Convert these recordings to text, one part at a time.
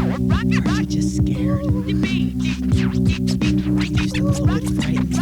Aren't you just scared? Just a little bit frightened?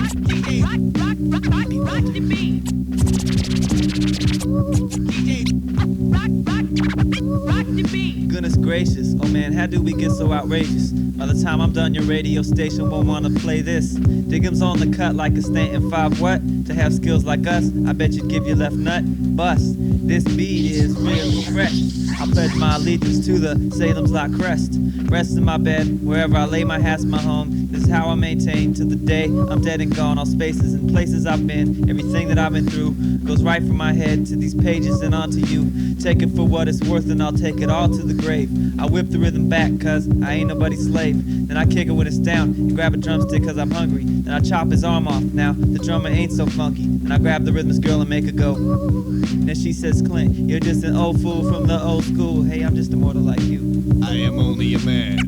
Goodness gracious, oh man, how do we get so outrageous? By the time I'm done, your radio station won't wanna play this. Digems on the cut like a Stanton 5 what? To have skills like us, I bet you'd give your left nut bust. This beat is really fresh. I pledge my allegiance to the Salem's lot crest. Rest in my bed, wherever I lay my hat's my home. This is how I maintain to the day I'm dead and gone. All spaces and places I've been, everything that I've been through goes right from my head to these pages and onto you. Take it for what it's worth and I'll take it all to the grave. I whip the rhythm back cause I ain't nobody's slave. Then I kick it when it's down and grab a drumstick cause I'm hungry. Then I chop his arm off, now the drummer ain't so funky. Then I grab the rhythmist girl and make her go. Then she says, Clint, you're just an old fool from the old school. Hey, I'm just a mortal like you. I am only a man.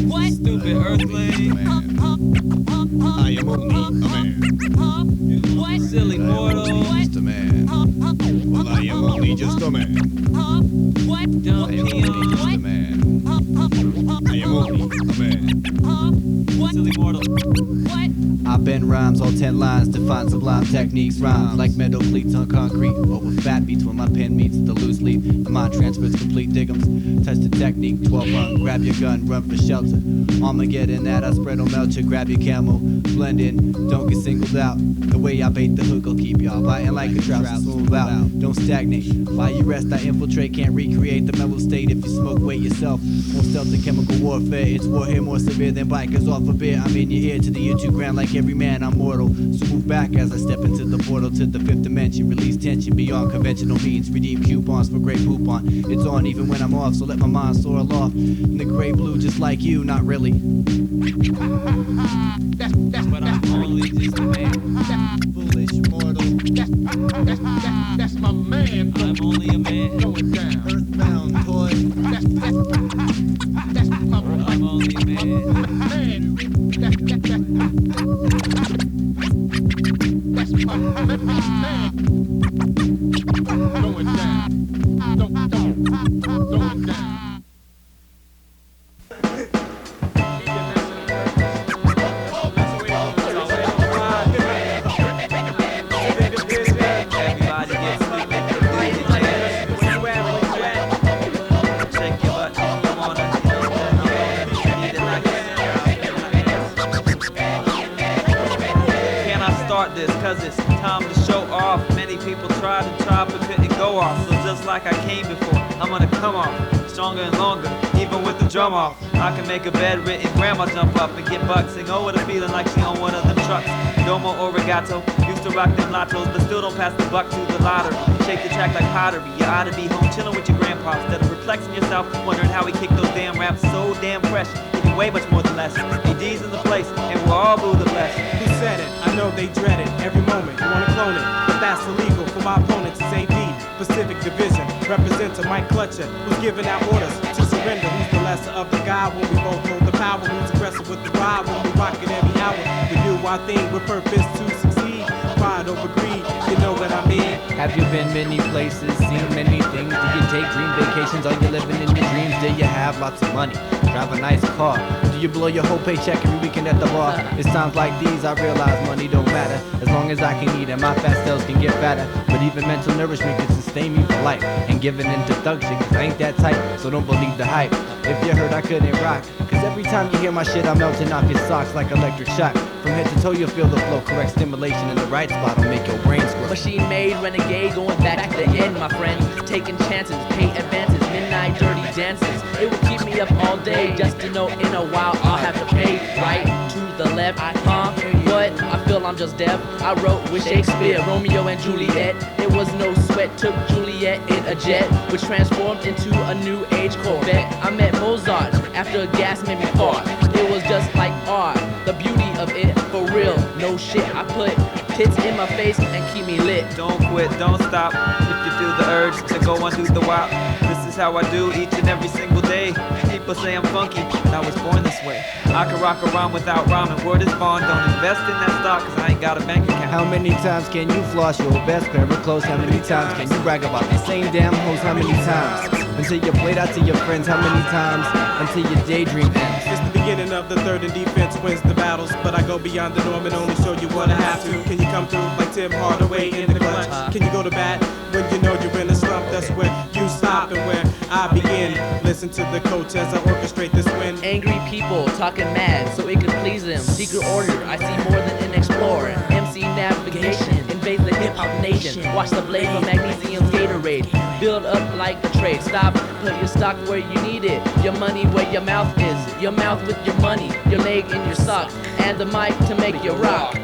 What? Stupid earthling. I am only a man. What? Silly mortal. Just a man. Well, I am only just a man. What? Dumb I am only just a man. I am only a man. What? Silly mortal. What? I bend rhymes, all 10 lines, define sublime techniques. Rhymes like metal cleats on concrete, over fat beats when my pen meets the loose leaf. The mind transfers complete Digems. Touch the technique, 12 run, grab your gun, run for shelter. Armageddn that I spread on melt you, grab your camel, blend in, don't get singled out. The way I bait the hook will keep y'all biting like a trout, so move out, don't stagnate. While you rest, I infiltrate, can't recreate the mellow state. If you smoke, wait yourself. More stealth than chemical warfare, it's war here more severe than bikers off a beer. I'm in your ear to the YouTube ground like every man, I'm mortal. So move back as I step into the portal to the fifth dimension. Release tension beyond conventional means. Redeem coupons for great poop on. It's on even when I'm off, so let my mind soar aloft. In the gray blue just like you, not really. But I'm only just a man. Foolish mortal. That's my man. I'm only a man. Going down. Earthbound toy. That's my I'm only a man. man. That's my man. Going down. Going down. Cause it's time to show off. Many people tried and tried but couldn't go off. So just like I came before, I'm gonna come off stronger and longer, even with the drum off. I can make a bedridden grandma jump up and get bucks and go with a feeling like she on one of them trucks. Domo Origato, used to rock them lottos, but still don't pass the buck to the lottery. Shake the track like pottery, you ought to be home chilling with your grandpa instead of perplexing yourself, wondering how he kicked those damn raps so damn fresh. Getting way much more than less. AD's in the place, and we'll all boo the bless. Who said it? I know they dread it. Every moment, you wanna clone it, but that's illegal for my opponents. It's AD, Pacific Division, represents a Mike Clutcher, who's giving out orders to surrender. Who's the lesser of the guy when we both hold the power? Who's aggressive with the ride when we rock it every hour? We do our thing with purpose to succeed. Pride over greed, you know what I mean? Have you been many places, seen many things? Do you take dream vacations? Are you living in your dreams? Do you have lots of money? Drive a nice car? Do you blow your whole paycheck every weekend at the bar? It's times like these I realize money don't matter. As long as I can eat and my fat cells can get fatter. But even mental nourishment can sustain me for life. And giving into thug shit, cause I ain't that type, so don't believe the hype. If you heard I couldn't rock, cause every time you hear my shit I'm melting off your socks like electric shock. From head to toe you'll feel the flow, correct stimulation in the right spot will make your brain squirt. Machine made renegade, going back to the end, my friend. Taking chances, pay advances, midnight dirty dances. It will keep me up all day, just to know in a while I'll have to pay. Right to the left, what? I feel I'm just deaf. I wrote with Shakespeare, Romeo and Juliet. It was no sweat, took Juliet in a jet, which transformed into a new age Corvette. I met Mozart after a gas made me fart. It was just like art, the beauty of it, for real, no shit. I put tits in my face and keep me lit. Don't quit, don't stop. If you feel the urge to go undo the wop, this is is how I do each and every single day. People say I'm funky, but I was born this way. I can rock around without rhyming. Word is bond, don't invest in that stock, cause I ain't got a bank account. How many times can you floss your best pair of clothes? How many times can you brag about the same damn hoes? How many times? Until you played out to your friends, how many times? Until your daydream ends. It's the beginning of the third and defense wins the battles, but I go beyond the norm and only show you what I have to. Can you come through like Tim Hardaway in the clutch? Can you go to bat when you know you're in a slump? That's where you stop and where I begin. Listen to the coach as I orchestrate this win. Angry people talking mad so it could please them. Secret order, I see more than an explorer. MC navigation invades the hip hop nation. Watch the blade from Magnisium Gatorade. Build up like a trade. Stop, put your stock where you need it. Your money where your mouth is. Your mouth with your money. Your leg in your socks. And the mic to make you rock.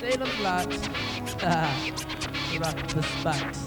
Salem's Lot. Salem's Lot. Rock the spots.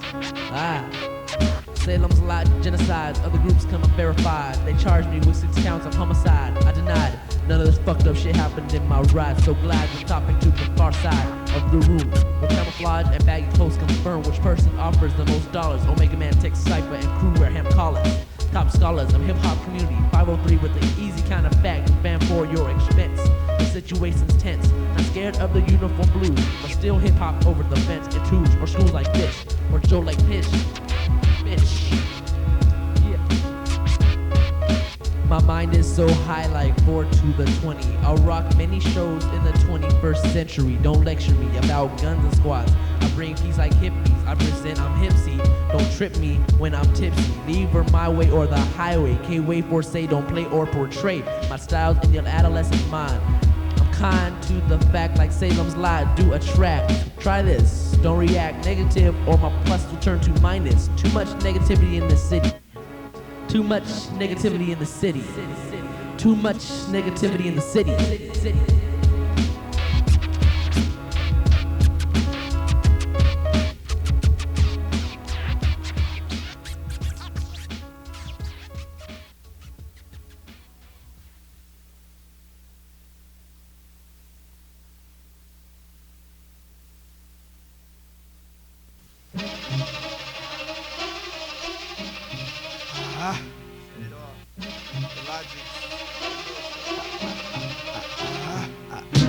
Salem's Lot, genocide. Other groups come and verified. They charged me with 6 counts of homicide. I denied. None of this fucked up shit happened in my ride. So glad we're topping to the far side of the room. Where camouflage and baggy clothes confirm which person offers the most dollars. Omega Man takes cipher and crew wear ham collars. Top scholars of hip-hop community. 503 with the easy kind of fact. Fan for your expense. The situation's tense. Not scared of the uniform blues, but still hip-hop over the fence. In twos or schools like Fish. Or Joe like Pish. Bitch. Yeah. My mind is so high like 4 to the 20. I'll rock many shows in the 21st century. Don't lecture me about guns and squads. I bring peace like hippies. I present I'm hipsy. Don't trip me when I'm tipsy. Neither my way or the highway. Can't wait for say don't play or portray my styles in your adolescent mind. I'm kind to the fact like Salem's Lot. Do a track. Try this. Don't react negative or my plus will turn to minus. Too much negativity in the city. Too much negativity in the city. Too much negativity in the city.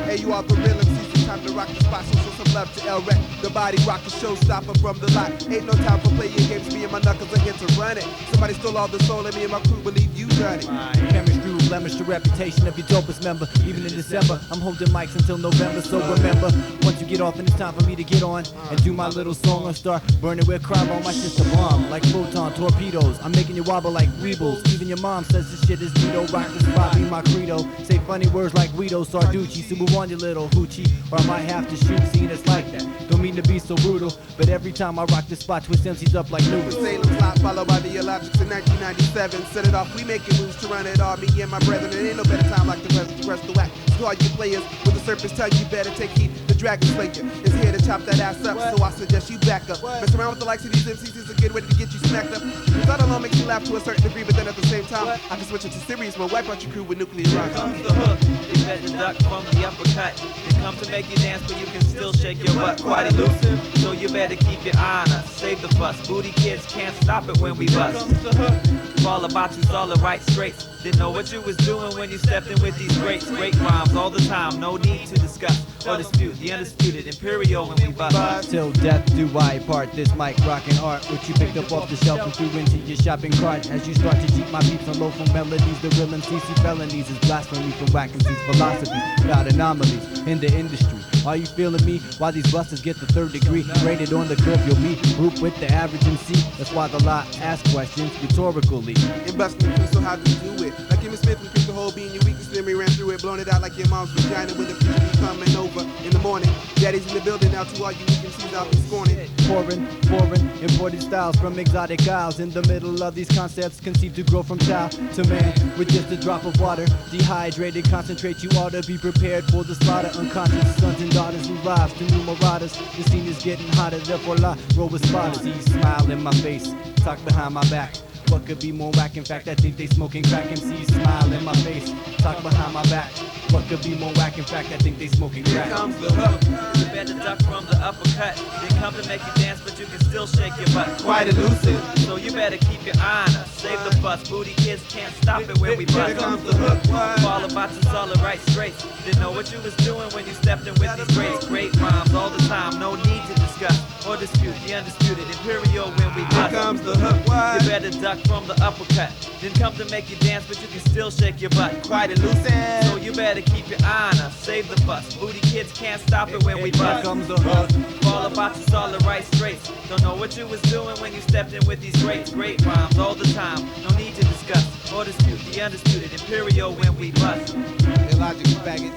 Hey, you are the real MCs, it's time to rock the spot, so show some love to L-Rec. The body rock the showstopper from the lot. Ain't no time for playing games, me and my knuckles are here to run it. Somebody stole all the soul and me and my crew believe you done it. Chemistry will blemish the reputation of your dopest member. Even in December, I'm holding mics until November. So remember, once you get off and it's time for me to get on and do my little song or start burning with cryo on my shit's a bomb. Like photon torpedoes, I'm making you wobble like weebles. Even your mom says this shit is Vito. Rock the spot, be my credo. Say funny words like Guido Sarducci. So move on your little hoochie, or I might have to shoot. See, it's like that. Don't mean to be so brutal, but every time I rock the spot, twist MCs up like noodles. Salem's Lot, followed by the Electrics in 1997. Set it off, we making moves to run it all. Me and my brethren, it ain't no better time like the rest of the whack. So all you players with the serpent's tongue, you better take heed. The Dragon Slayer is here to chop that ass up, so I suggest you back up. Mess around with the likes of these MCs is a good way to get you smacked up. That alone makes you laugh to a certain degree, but then at the same time, I can switch it to serious, but wipe out your crew with nuclear rock. Comes the hook, you better duck from the uppercut. They come to make you dance, but you can still shake your butt. Quite elusive, so you better keep your eye on us. Save the fuss, booty kids can't stop it when we bust. Comes the hook, all about you's all the right straights. Didn't know what you was doing when you stepped in with these great rhymes all the time. No need to discuss or dispute the undisputed imperial when we bust. Till death do I part this mic rockin' art, which you picked up off the shelf and threw into your shopping cart. As you start to cheat my beats on low from melodies, the real MCC felonies is blasphemy from whack MC's philosophy. Got anomalies in the industry. Are you feeling me? Why these busters get the 3rd degree? Rated on the curve, you'll be group with the average MC. That's why the lot ask questions rhetorically. In busting the so how do you do it? Like Emmitt Smith, we picked the whole bean, your weakest memory ran through it, blown it out like your mom's vagina when the future be coming over in the morning. Daddy's in the building now, to all you weak out and scorning. Foreign, imported styles from exotic isles. In the middle of these concepts conceived to grow from child to man with just a drop of water. Dehydrated, concentrate, you ought to be prepared for the slaughter. Unconscious sons and daughters who lives to new marauders. The scene is getting hotter, therefore la roll with spotters. He smile in my face, talk behind my back. What could be more whack? In fact, I think they smoking crack. MCs smile in my face, talk behind my back. What could be more whack? In fact, I think they smoking crack. Here comes the hook. You better duck from the uppercut. They come to make you dance, but you can still shake your butt. Quite elusive. So you better keep your eye on us. Save the fuss, booty kids can't stop it when we bust. Here comes the hook. All about to solid right straight. Didn't know what you was doing when you stepped in with these great rhymes all the time. No need to discuss or dispute the undisputed imperial when we Here bust. comes the hook. You better duck from the uppercut. Didn't come to make you dance, but you can still shake your butt. Quite elusive. So you better keep your eye on us. Save the fuss. Booty kids can't stop it when we Here bust. comes the hook. All about to solid right straight. Don't know what you was doing when you stepped in with these great rhymes all the time. No need to discuss or dispute the undisputed imperial when we bust. Illogical faggot.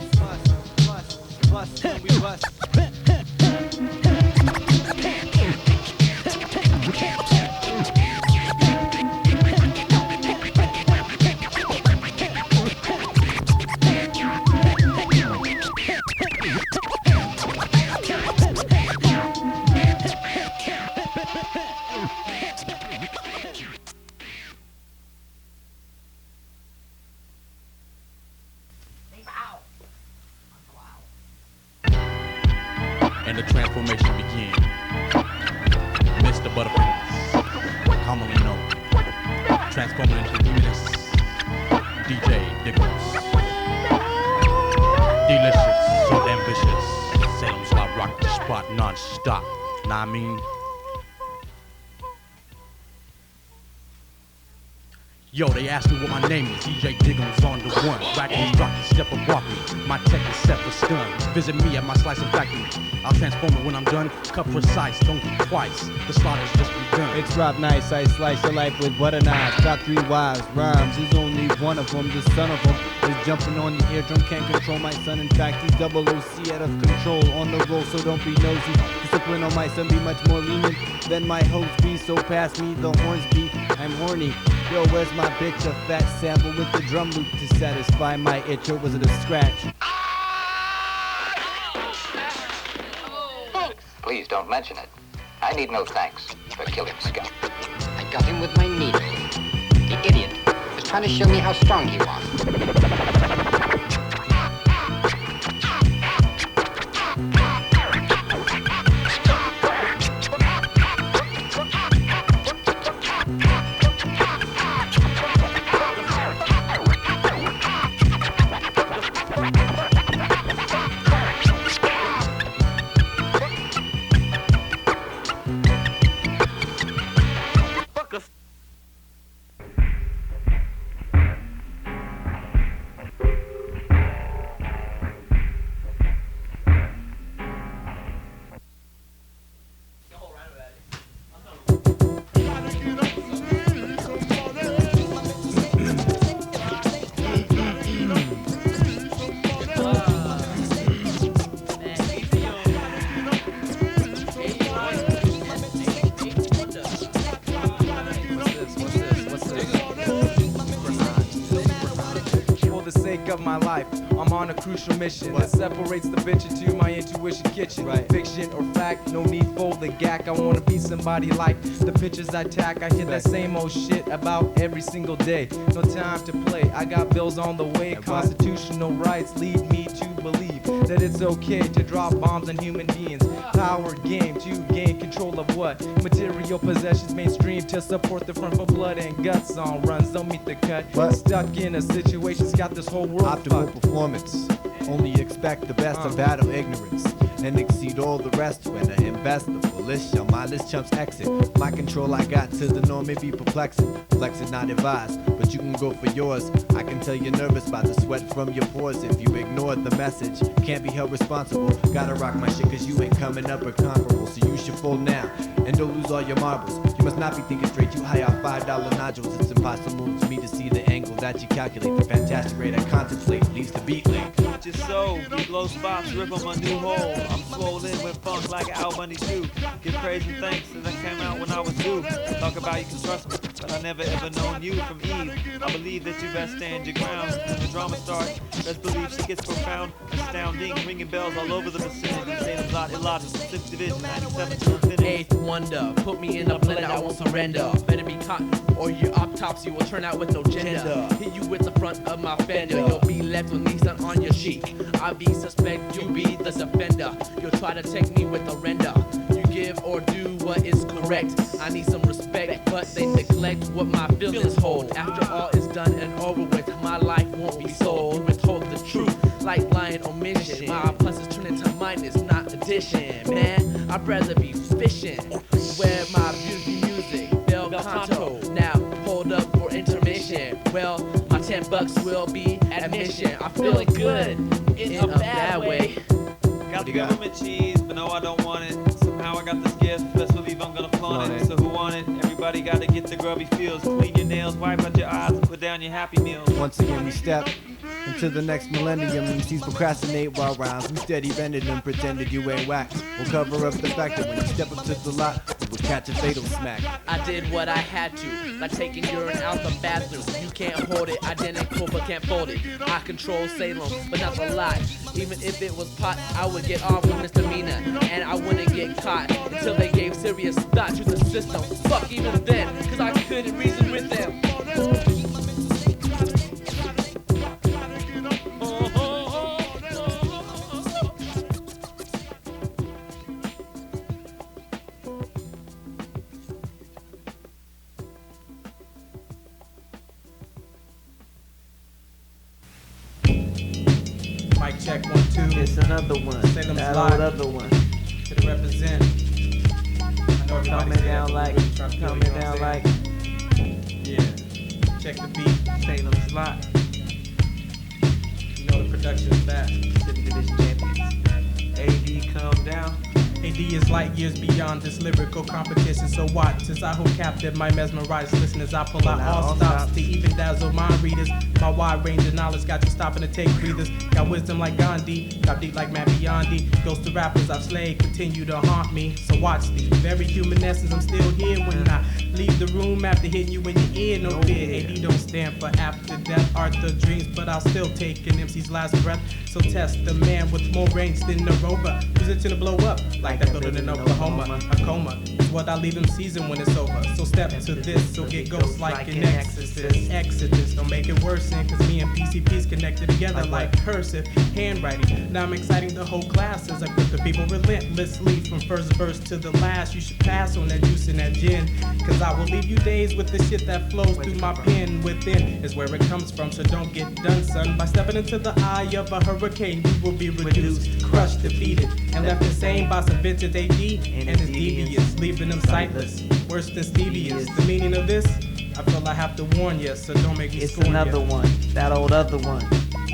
Bust, when we bust. And the transformation begins. Mr. Butterfingers, commonly known, transforming into Demoness, DJ Digems. Delicious, so ambitious, Salem's live rock the spot non-stop. Nah, I mean, yo, they asked me what my name is. DJ Digems on the one. Racking, rocking, step up, walking. My tech is set for stun. Visit me at my slicing factory. I'll transform it when I'm done. Cut precise, don't think twice. The slaughter's just begun. It's Rob Nice, I slice your life with butter knives. Got 3 wives, rhymes, there's only one of them. The son of them is jumping on the eardrum, can't control my son. In fact, he's double OC out of control on the roll, so don't be nosy. Discipline on my son be much more lenient than my host be. So pass me the horns be, I'm horny. Yo, where's my bitch? A fat sample with the drum loop to satisfy my itch, or was it a scratch? Please don't mention it. I need no thanks for killing Scott. I got him with my needle. The idiot was trying to show me how strong he was. Of my life, I'm on a crucial mission that separates the bitch into my intuition kitchen. Right. Fiction or fact, no need for the gack. I wanna be somebody like the bitches I tack. I hear that same old shit about every single day. No time to play, I got bills on the way. Constitutional rights lead me to believe that it's okay to drop bombs on human beings. Power game to gain control of what? Material possessions mainstream to support the front for blood and guts on runs. Don't meet the cut. What? Stuck in a situation's got this whole world Optimal fucked. performance. Only expect the best of battle ignorance and exceed all the rest when I invest the foolish. Your mindless chumps exit. My control I got to the norm may be perplexing. Flex it not advised, but you can go for yours. I can tell you're nervous by the sweat from your pores. If you ignore the mess message. Can't be held responsible. Gotta rock my shit cause you ain't coming up or comparable. So you should fold now and don't lose all your marbles. You must not be thinking straight, you high off $5 nodules. It's impossible to me to see the angle that you calculate. The fantastic rate I contemplate leaves the beat link. Just so, we blow spots, rip on my new hole. I'm swollen with funk like Al Bundy too. Give praise and thanks as I came out when I was due. Talk about you can trust me, but I never ever known you from Eve. I believe that you best stand your ground. When the drama starts, best believe she gets profound, astounding, ringing bells all over the vicinity. Salem's lot illogical, 6th division, 97 to infinity. Eighth wonder, put me in a blender, I won't surrender. Better be cotton, or your autopsy will turn out with no gender. Hit you with the front of my fender, you'll be left with Nissan on your cheek. I be suspect, you be the defender. You'll try to take me with a render. You give or do what is correct. I need some respect, but they neglect what my feelings hold. After all is done and over with, my life won't be sold. You withhold the truth, like lying omission. My pluses turn into minus, not addition. Man, I'd rather be fishing. Where my beautiful music, bel canto. Now hold up for intermission. Well, my $10 will be admission. I'm feeling good in a bad way. Got the government cheese, but no, I don't want it. Somehow I got this gift, best believe I'm gonna flaunt it. So who want it? Everybody gotta get the grubby feels. Clean your nails, wipe out your eyes, and put down your happy meals. Once again we step into the next millennium. MCs procrastinate while rhymes we steady bending them, pretended you ain't whack. We'll cover up the fact that when you step up to the lot, you will catch a fatal smack. I did what I had to, like taking urine out the bathroom. You can't hold it, identical but can't fold it. I control Salem, but not a lot. Even if it was pot, I would get off with misdemeanor, and I wouldn't get caught until they gave serious thought to the system. Fuck even then, cause I couldn't reason with them. Mic check 1, 2. It's another one, Salem's that live. old other one. To the represent. I know Coming down like, coming down like. Yeah. Check the beat. Salem's lot. You know the production is back. 7th division champions. AD, calm down. AD is light years beyond this lyrical competition. So what? Since I hold captive my mesmerized listeners, I pull out all stops to even dazzle mind readers. My wide range of knowledge got you stopping to take breathers. Got wisdom like Gandhi, got deep like Matt Biondi. Ghost to rappers I've slayed continue to haunt me. So watch the very human essence, I'm still here when I leave the room after hitting you in your ear. No fear, AD don't stand for after death, art the dreams, but I'll still take an MC's last breath. So test the man with more range than the rover, who's itching to blow up like that building in Oklahoma. A coma is what I leave them season when it's over. So step to this, so get ghosts like an exorcist. Exodus, don't make it worse, cause me and PCP's connected together like cursive handwriting. Now I'm exciting the whole class as I grip the people relentlessly from first verse to the last. You should pass on that juice and that gin, cause I will leave you days with the shit that flows through my pen. Within is where it comes from, so don't get done, son. By stepping into the eye of a hurricane, you will be reduced, crushed, defeated, and left insane by some vintage AD and his devious, leaving them sightless, worse than Stevie's. The meaning of this, I feel I have to warn you, so don't make me It's scorn another ya. one, that old other one.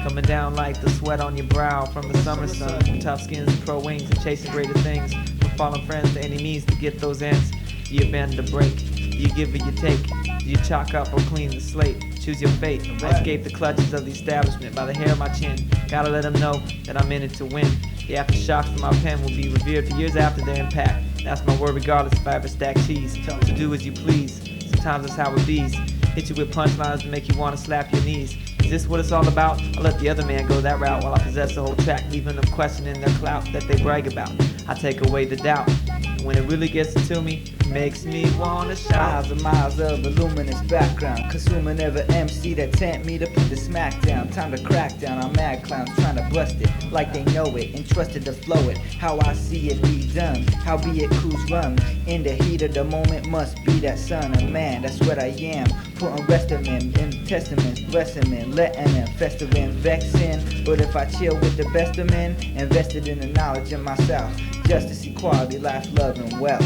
Coming down like the sweat on your brow from the summer sun. From tough skins and pro wings and chasing greater things. From fallen friends to any means to get those ends. Do you bend or break? Do you give or you take? Do you chalk up or clean the slate? Choose your fate. I escape the clutches of the establishment by the hair of my chin. Gotta let them know that I'm in it to win. The aftershocks from my pen will be revered for years after their impact. That's my word regardless if I ever stack cheese. So do as you please. Sometimes that's how it bees. Hit you with punchlines to make you want to slap your knees. Is this what it's all about? I'll let the other man go that route while I possess the whole track, leaving them questioning their clout that they brag about. I take away the doubt. And when it really gets to me, it makes me wanna shout. Miles of voluminous background, consuming every MC that tempt me to put the smack down. Time to crack down on mad clowns trying to bust it like they know it, entrusted to flow it. How I see it be done, how be it crews run. In the heat of the moment must be that son of man. That's what I am, putting rest of him in testaments, blessing men, letting them festering, vexing. But if I chill with the best of men, invested in the knowledge of myself, justice, equality, life, love, and wealth.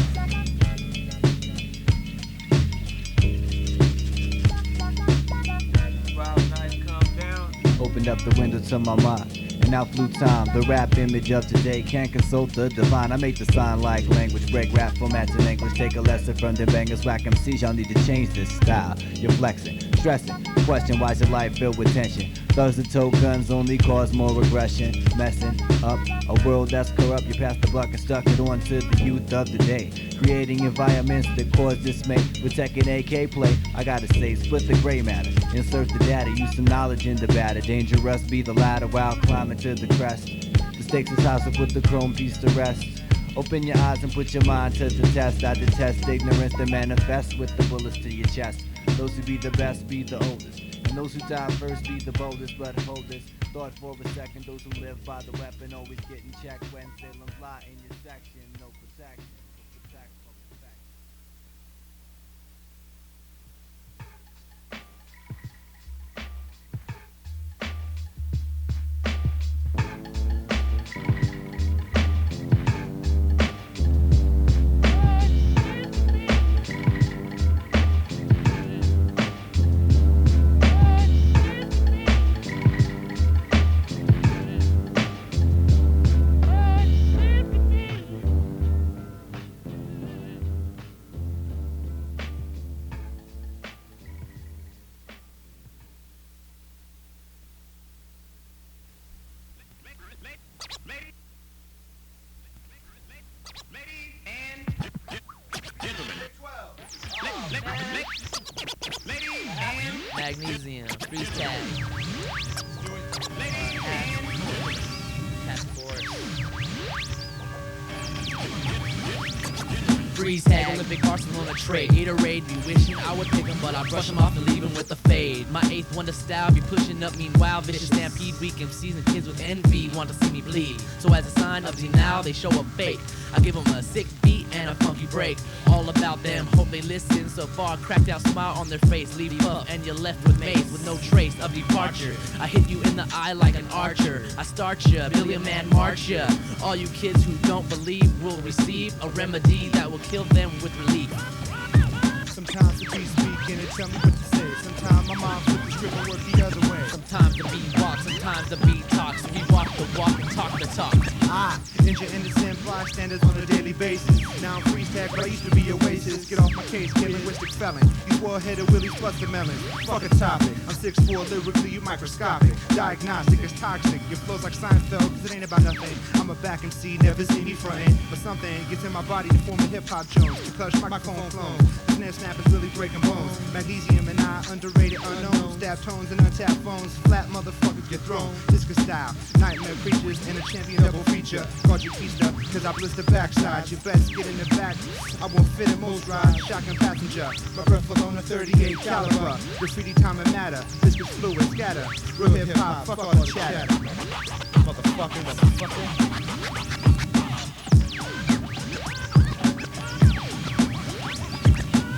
Wild night, calm down. Opened up the window to my mind and outflew time. The rap image of today can't consult the divine. I make the sign like language, break rap formats in English. Take a lesson from the bangers, whack MCs. Y'all need to change this style. You're flexing, stressing. Question, why's your life filled with tension? Thugs that tote guns only cause more aggression. Messing up a world that's corrupt. You pass the buck and stuck it on to the youth of the day. Creating environments that cause dismay. Protecting AK play, I gotta say, split the gray matter. Insert the data, use some knowledge in the batter. Dangerous be the ladder while climbing to the crest. The stakes is high, so put the chrome piece to rest. Open your eyes and put your mind to the test. I detest ignorance that manifests with the bullets to your chest. Those who be the best be the oldest, and those who die first be the boldest. But hold this thought for a second. Those who live by the weapon always getting checked when Salem's lie in your section. No protection. Magnisium, freeze tag. Task force. Freeze tag, Olympic arsenal on a tray. Gatorade, be wishing I would pick him, but I brush him off and leave him with a fade. My eighth wonder style be pushing up, meanwhile, vicious stampede, weak MCs and kids with envy want to see me bleed. So as a sign of denial, they show up fake. I give them a sick beat and a funky break. All about them, hope they listen. So far, cracked out smile on their face. Leave up and you're left with maze with no trace of departure. I hit you in the eye like an archer. I start ya, million man march ya. All you kids who don't believe will receive a remedy that will kill them with relief. Sometimes the beat speak and it tell me what to say. Sometimes my mom flip the script and work the other way. Sometimes the beat walks, sometimes the beat talks. We walk the walk and talk the talk. I injure innocent bystanders on a daily basis. Now I'm freeze tag, but I used to be Oasis. Get off my case, kid, linguistic felon. You swore-headed willies plus the melons. Fuck a topic. I'm 6'4", lyrically you microscopic. Diagnostic is toxic. Your flow's like Seinfeld, cause it ain't about nothing. I'm a back MC, never see me frontin'. But something gets in my body to form a hip-hop Jones. To crush microphone clones. The snare snap is really breaking bones. Magnesium and I, underrated, unknown. Stab tones and untapped phones. Flat motherfuckers get thrown. Disco style. Nightmare creatures in a champion double feature. Called you pista, cause I blister backside. You best get in the back. I won't fit in most rides. Shotgun passenger. My breath will on a 38 caliber. Graffiti time and matter. Viscous fluid scatter. Real hip hop, fuck all the chatter. Motherfucker.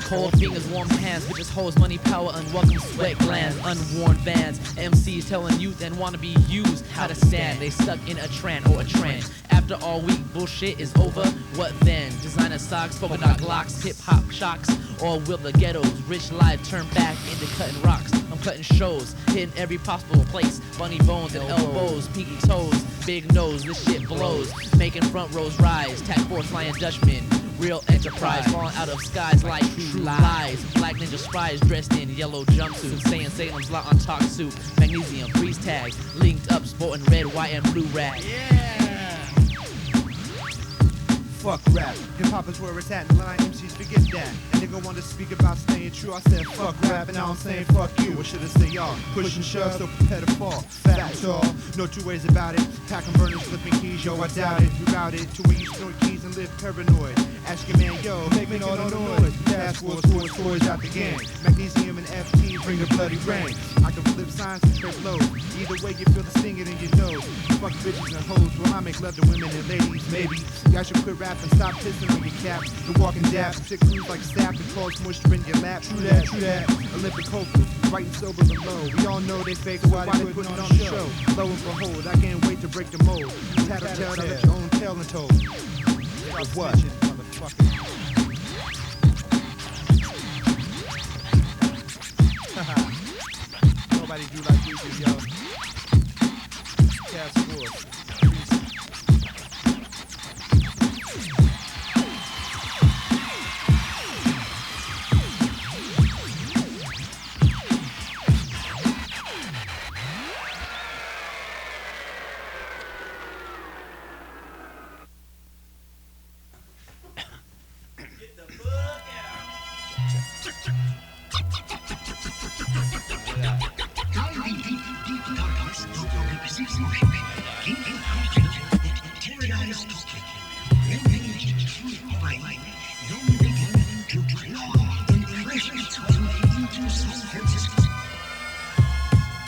Cold fingers, warm hands, bitches, hoes, money, power, unwelcome sweat glands, unworn bands. MCs telling youth and wanna be used how to stand. They stuck in a trend or a trend. After all week bullshit is over, what then? Designer socks, polka dot glocks, hip hop shocks, or will the ghetto's rich life turn back into cutting rocks? I'm cutting shows, hitting every possible place. Funny bones and elbows, pinky toes, big nose, this shit blows. Making front rows rise, tack force flying Dutchman. Real enterprise, falling out of skies like true lies. Black ninja spies dressed in yellow jumpsuits, saying Salem's lot on talk suit. Magnesium, freeze tag, linked up, sporting red, white, and blue rag. Fuck rap. Hip hop is where it's at, and line MCs forget that. And nigga wanna speak about staying true. I said fuck rap, and now I'm saying fuck you. Or should I say y'all? Push and shove, so prepare to fall. That's all. No two ways about it. Packing burners, flipping keys, yo, I doubt it. Reroute it to where you snort keys and live paranoid. Ask your man, yo, making all the noise. Task force, toys out the game. Magnesium and FT bring the bloody rain. I can flip signs and straight lows. Either way, you feel the stinging in your nose. Fuck bitches and hoes, well, I make love to women and ladies, maybe. Y'all should quit rapping, stop pissing on your cap. The walking dap, shit cruise like sap and cause moisture in your lap. True that. Olympic hopeful, writing sober and low. We all know they fake, so why they putting on the show? Lo and behold, I can't wait to break the mold. Tattletale, let your own tale and told. Of what? Nobody do like we do, yo. Task Force.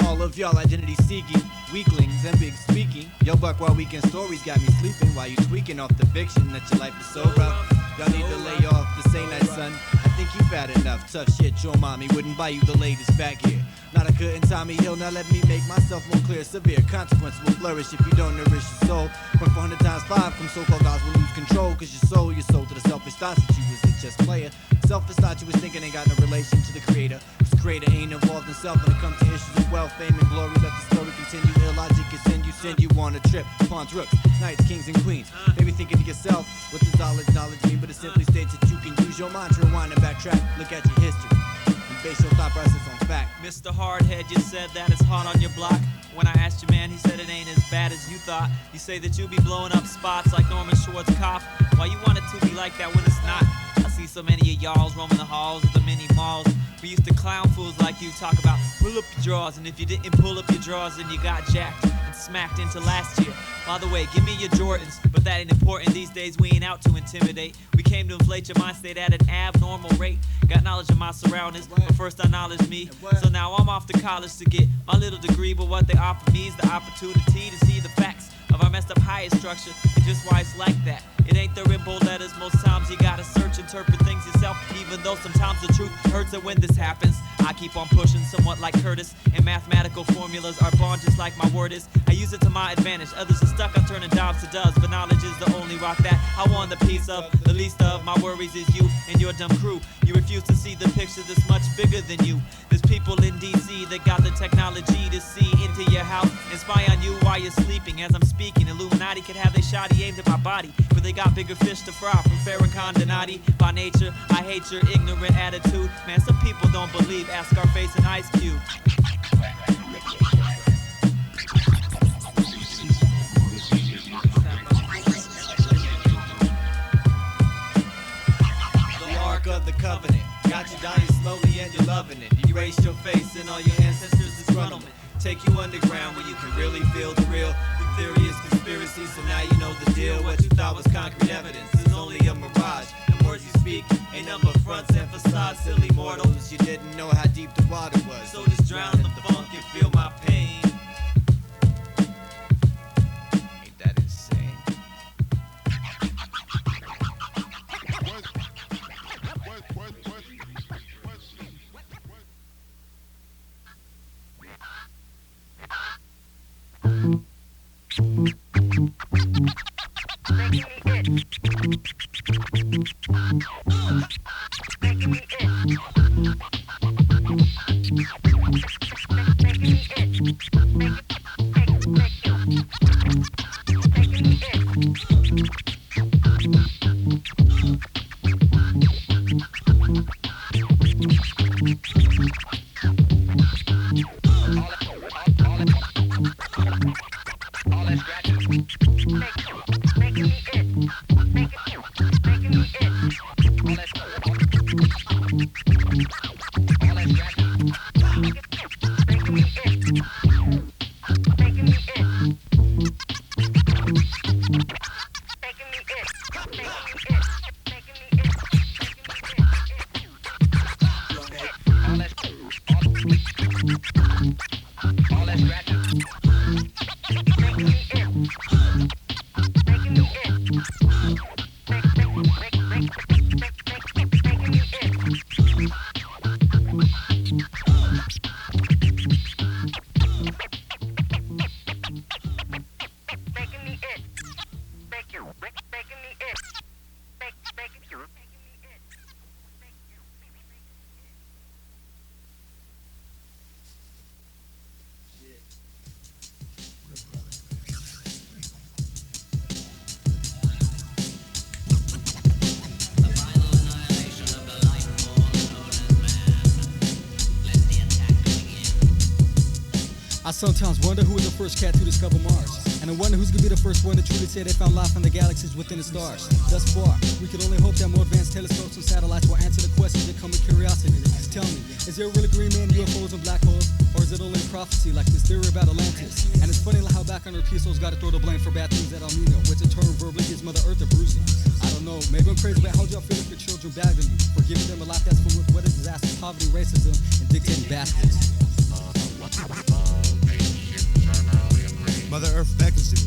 All of y'all identity seeking, weaklings and big speaking. Yo, buck, while weekend stories got me sleeping while you tweaking off the fiction that your life is so rough. Y'all need to lay off the say night, son. I think you fat enough. Tough shit, your mommy wouldn't buy you the latest back here. Not a good in Tommy Hill, now let me make myself more clear. Severe consequence will flourish if you don't nourish your soul. When 400 times 5 come so-called gods will lose control. Cause your soul to the selfish thoughts that you was a just player. Selfish thoughts you was thinking ain't got no relation to the creator. Cause the creator ain't involved in self when it comes to issues of wealth, fame, and glory. Let the story continue, illogic is send you on a trip. Pawns, rooks, knights, kings, and queens. Maybe thinking to yourself, what does knowledge mean? But it simply states that you can use your mind to rewind and backtrack. Look at your history and base your thought process on fact. Mr. Hardhead just said that it's hot on your block. When I asked your man, he said it ain't as bad as you thought. You say that you be blowing up spots like Norman Schwarzkopf. Why you want it to be like that when it's not? I see so many of y'alls roaming the halls of the mini malls. We used to clown fools like you, talk about pull up your drawers, and if you didn't pull up your drawers, then you got jacked and smacked into last year. By the way, give me your Jordans, but that ain't important. These days we ain't out to intimidate. We came to inflate your mind state at an abnormal rate. Got knowledge of my surroundings, but first I knowledge me. So now I'm off to college to get my little degree, but what they offer me is the opportunity to see the facts of our messed up highest structure, and just why it's like that. It ain't there in bold letters, most times you gotta search, interpret things yourself, even though sometimes the truth hurts. And when this happens, I keep on pushing, somewhat like Curtis, and mathematical formulas are born just like my word is. I use it to my advantage, others are stuck on turning jobs to does, but knowledge is the only rock that I want the piece of. The least of my worries is you and your dumb crew. You refuse to see the picture that's much bigger than you. There's people in DC that got the technology to see into your house and spy on you while you're sleeping. As I'm speaking, Illuminati could have their shoddy aimed at my body, but they got bigger fish to fry from Farrakhan Donati. By nature, I hate your ignorant attitude. Man, some people don't believe. Ask Scarface and Ice Cube. The Ark of the Covenant got you dying slowly and you're loving it. Erase your face and all your ancestors' disgruntlement. Take you underground where you can really feel the real. The theory is conspiracy, so now you know the deal. What you thought was concrete evidence is only a mirage. The words you speak ain't nothing but fronts and facades. Silly mortals, you didn't know how deep the water was. So just drown in the funk and feel my pain. Ain't that insane? I sometimes wonder who was the first cat to discover Mars. And I wonder who's gonna be the first one to truly say they found life in the galaxies within the stars. Thus far, we can only hope that more advanced telescopes and satellites will answer the questions that come with curiosity. Just tell me, is there a really green man, UFOs, and black holes? Or is it only a prophecy like this theory about Atlantis? And it's funny how back on her episodes gotta throw the blame for bad things at Almino, which in turn verbally gives Mother Earth a bruising. I don't know, maybe I'm crazy, but how do y'all feel if your children bad on you? For giving them a life that's full with what is disaster, poverty, racism, and dictating bastards. Mother Earth beckons to me.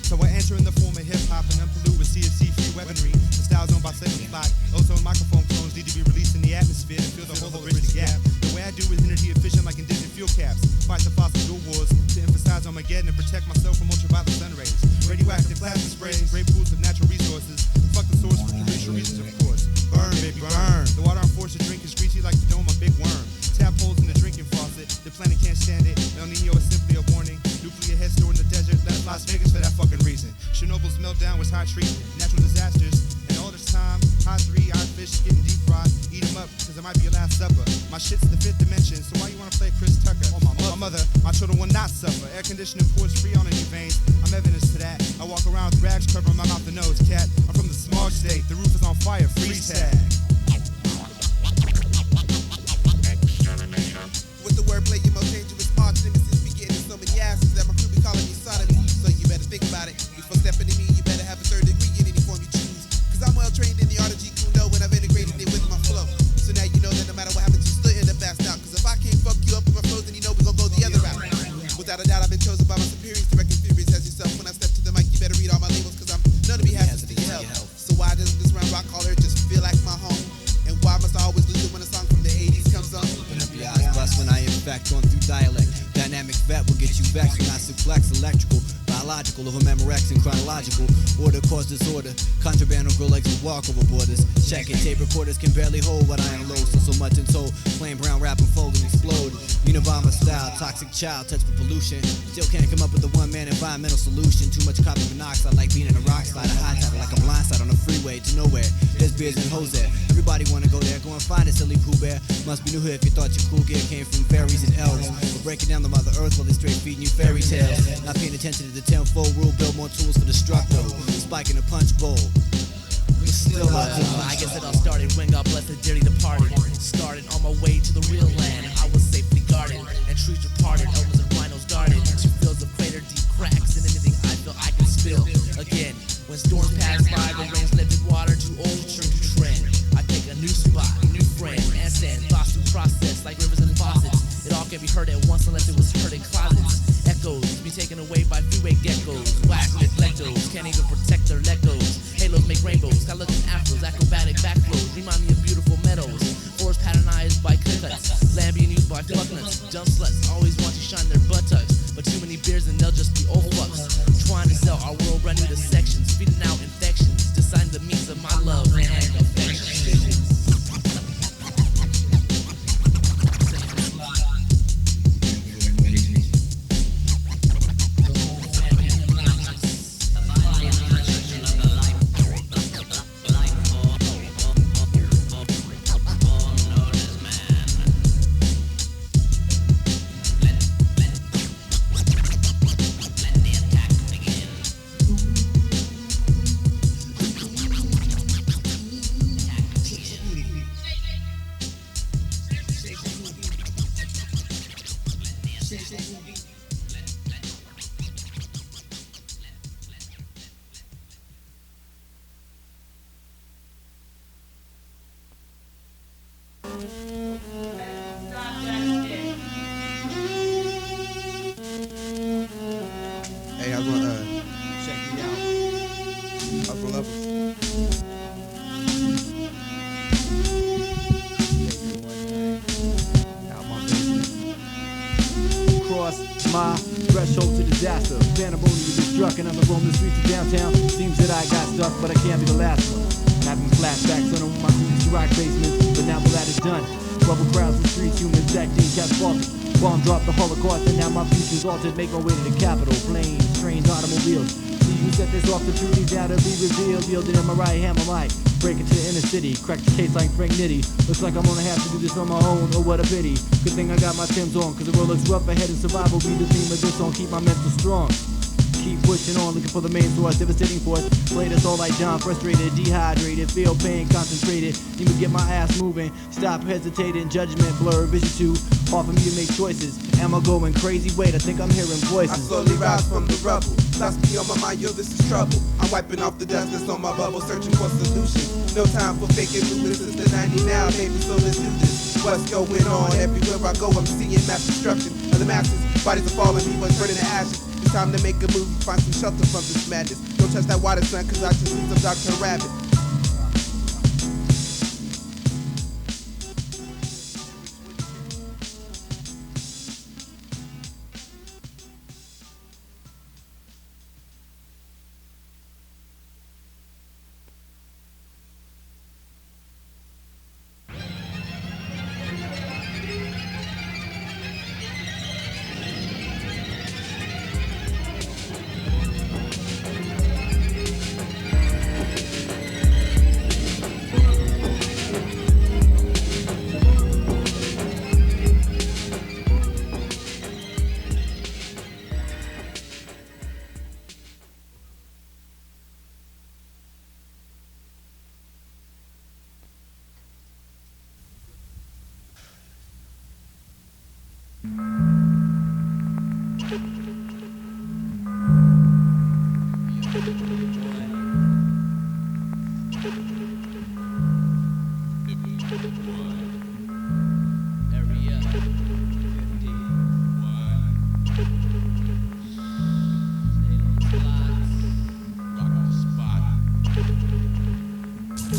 So I enter in the form of hip-hop and unpollute with CFC-free weaponry. The style's owned by Salem Plot. Ozone microphone clones need to be released in the atmosphere to fill the hole that bridge the gap. The way I do is energy efficient like indigenous fuel caps. Fight the fossil fuel wars to emphasize Armageddn and protect myself from ultraviolet sun rays. Radioactive plasma sprays, great pools of natural resources. Fuck the source for commercial reasons, of course. Burn, baby, burn. The water I'm forced to drink is greasy like the dome of Big Worm. Tap holes in the drinking faucet. The planet can't stand it. El Nino is simply a warning. Nuclear head store in the desert. That's Las Vegas for that fucking reason. Chernobyl's meltdown was high treatment. Natural disasters. And all this time, high three, eye fish getting deep fried. Eat them up, cause it might be your last supper. My shit's the fifth dimension, so why you wanna play Chris Tucker? Oh, my mother, my children will not suffer. Air conditioning pours free on any veins. I'm evidence to that. I walk around with rags covering my mouth and nose, cat. I'm from the smog state. The roof is on fire. Freeze tag. With the wordplay, your most dangerous arch nemesis be getting so many asses that my crew be calling me sodomy. So you better think about it. Before stepping to me, you better have a third degree in any form you choose. Cause I'm well trained in the art of Jeet Kune Do when I've integrated it with my flow. So now you know that no matter what happens, you still end up passed out. Cause if I can't fuck you up with my flows, then you know we gon' go the other route. Without a doubt, I've been chosen by my superiors to reckon theories as yourself. When I step to the mic, you better read all my labels, cause I'm known to be hazardous to your health. So why doesn't this round rock collar just feel like my home? And why must I always lose it when a song from the 80s comes on? Your eyes bust when I infect on through dialect. Dynamic vet will get you vexed when I suplex electrical, biological over Memorex and chronological. Order cause disorder. Contraband on grill legs and walk over borders. Check it, tape recorders can barely hold what I unload. So much in tow. Plain brown rap and fold and explode. Unabomber style, toxic child, touch with pollution. Still can't come up with a one-man environmental solution. Too much carbon monoxide like being in a rock slide. A high tide like a blind side on a freeway to nowhere. There's beers and hoes there. Everybody wanna go there. Go and find a silly Pooh Bear. Must be new here if you thought your cool gear came from fairies and elves. We're breaking down the Mother Earth while they straight feeding you fairy tales. Not paying attention to the tenfold rule. Build more tools for destructo. Spike in a punch bowl. Still I guess it all started when God bless the dearly departed. Started on my way to the real land. I was safely guarded and trees were parted. Elves and rhinos guarded. 2 fields of crater, deep cracks, and anything I feel I can spill. Again, when storms pass by, the rain's lifted water too old to trend. I take a new spot, new friend, and send thoughts to process like rivers and faucets. It all can be heard at once unless it was heard in closets. Echoes be taken away by freeway geckos. Whack neglectos can't even protect their legos. Halos make rainbows, got looking afros, acrobatic backflows. Remind me of beautiful meadows. Forest patternized by cuts. Land being used by fucknuts. Dumb sluts always want to shine their buttocks. But too many beers and they'll just be old fucks. Trying to sell our world brand new to sections. Feeding out infections. Deciding the means of my love and affection. Hey, I want check me out. Upper levels. Out my basement. Cross my threshold to disaster. Pandemonium is struck and I'm roaming the streets of downtown. Seems that I got stuck, but I can't be the last one. Having flashbacks on my students' rock basement, but now all that is done. Rubble crowds in streets, humans acting catastrophic. Bomb dropped the Holocaust, and now my future's altered. Make my way to the Capitol. Planes, trains, automobiles. See who set this off, the truth is out to be revealed. Yielded in my right hand, my mic. break into the inner city, crack the case like Frank Nitty. Looks like I'm gonna have to do this on my own, oh what a pity. Good thing I got my Timbs on, cause the road looks rough ahead and survival be the theme of this song. Keep my mental strong. Keep pushing on, looking for the main source, devastating force. Play this all like John, frustrated, dehydrated, feel pain, concentrated. Need to get my ass moving, stop hesitating, judgment, blur, vision too hard for me to make choices. Am I going crazy? Wait, I think I'm hearing voices. I slowly rise from the rubble. Thoughts be on my mind, yo, this is trouble. I'm wiping off the dust that's on my bubble, searching for solutions. No time for faking movements, it's the 90 now, baby, so let's do this. What's going on? Everywhere I go, I'm seeing mass destruction of the masses. Bodies are falling, people are burning to ashes. It's time to make a move, find some shelter from this madness. Don't touch that water, son, cause I just need some Dr. Rabbit.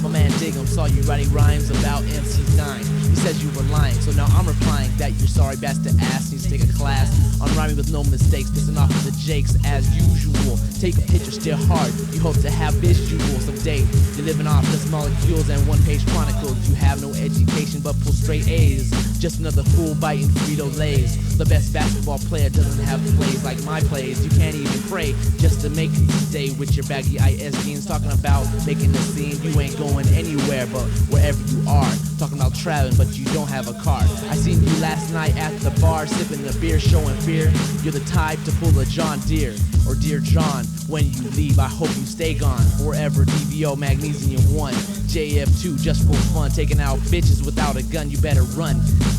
My man Digems saw you writing rhymes about MC9. He said you were lying, so now I'm replying that you're sorry bastard ass needs to take a class on rhyming with no mistakes, pissing off the jakes as usual. Take a picture, steer hard, you hope to have visuals someday. You're living off just molecules and one-page chronicles. You have no education but pull straight A's. Just another fool biting Frito-Lays. The best basketball player doesn't have plays like my plays. You can't even pray just to make it stay with your baggy IS jeans. Talking about making the scene, you ain't going anywhere but wherever you are. Talking about traveling, but you don't have a car. I seen you last night at the bar, sipping a beer, showing fear. You're the type to pull a John Deere or Dear John. When you leave, I hope you stay gone. Forever DVO, Magnisium 1, JF2, just for fun. Taking out bitches without a gun, you better run.